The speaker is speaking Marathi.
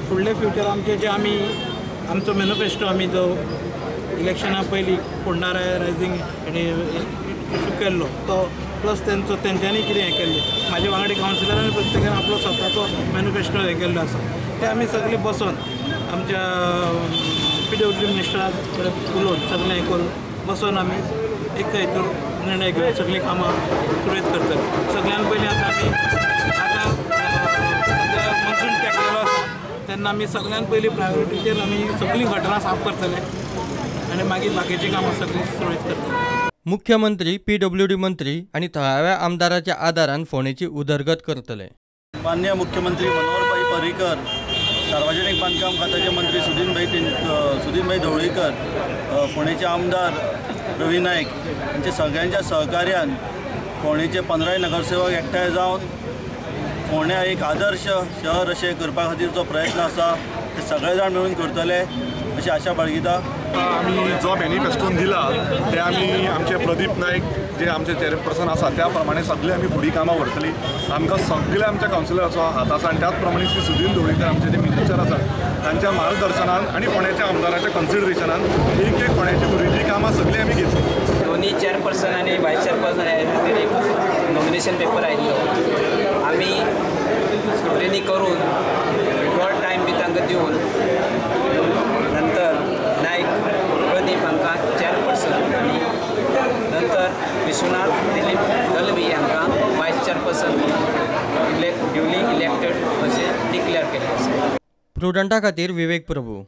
फुडले फ्युचर आमचे जे आमी आमचो मॅनिफेस्टो आमी जो इलेक्शना पयलीं फोडणारा रायझींग इशू केल्लो तो प्लस तेंच्यांनी कितें हें केल्लें म्हाजे वांगडी कावन्सिलरांनी प्रत्येकान आपलो स्वताचो मॅनिफेस्टो हें केल्लो आसा ते आमी सगळे बसून आमच्या PWD मिनिस्टरा कडेन उलोवन सगळें हें करून बसून आमी एक हेतून निर्णय घेवन सगळीं कामां सुरळीत करतले। सगळ्यान पयलीं आतां सद्या मॉन्सून तेंकलेलो आसा तेन्ना आमी सगळ्यान पयलीं प्रायोरिटीचेर आमी सगळीं गटरां साफ करतले आनी मागीर बाकीचीं कामां सगळीं सुरळीत करतले। मुख्यमंत्री PWD मंत्री आणि थळाव्या आमदाराच्या आदारान फोंडेची उदरगत करतले। माननीय मुख्यमंत्री मनोहरभाई पर्रीकर, सार्वजनिक बांधकाम खात्याचे मंत्री सुदीनभाई ढवळीकर, फोंडेचे आमदार रवी नाईक यांच्या सगळ्यांच्या सहकार्यान फोंडेचे 15 नगरसेवक एकठांय जावन फोंड्या एक आदर्श शहर अशें करपा खातीर जो प्रयत्न आसा ते सगळे जाण मेळून करतले अशी आशा बाळगिता। आमी जो मॅनिफेस्टोन दिला ते आमी आमचे प्रदीप नाईक जे आमचे चेअरपर्सन आसा त्या प्रमाणे सगळे आमी फुडें कामां व्हरतली। आमकां सगळे आमच्या कावन्सिलराचो हात आसा आनी त्याच प्रमाणे श्री सुदीन ढवळीकर आमचे जे मिनिस्टर आसात तांच्या मार्गदर्शनान आनी फोंड्याच्या आमदाराच्या कन्सिडरेशनान एक फोंड्याची भुरगीं कामां सगळीं आमी घेतली। दोन्ही चेअरपर्सन आणि व्हायस चेअरपर्सन ह्या खातीर एक नॉमिनेशन पेपर आयिल्लो आमी स्क्रुटिनी करून शॉर्ट टायम बी तांकां दिवन नंतर नायक प्रदीप हांकां चेअरपर्सन आनी नंतर विश्वनाथ दिलीप दलवी हांकां व्हायस चेअरपर्सन ड्युली इलेक्टेड अशें डिक्लेअर केलें आसा। प्रुडंटा खातीर विवेक प्रभू।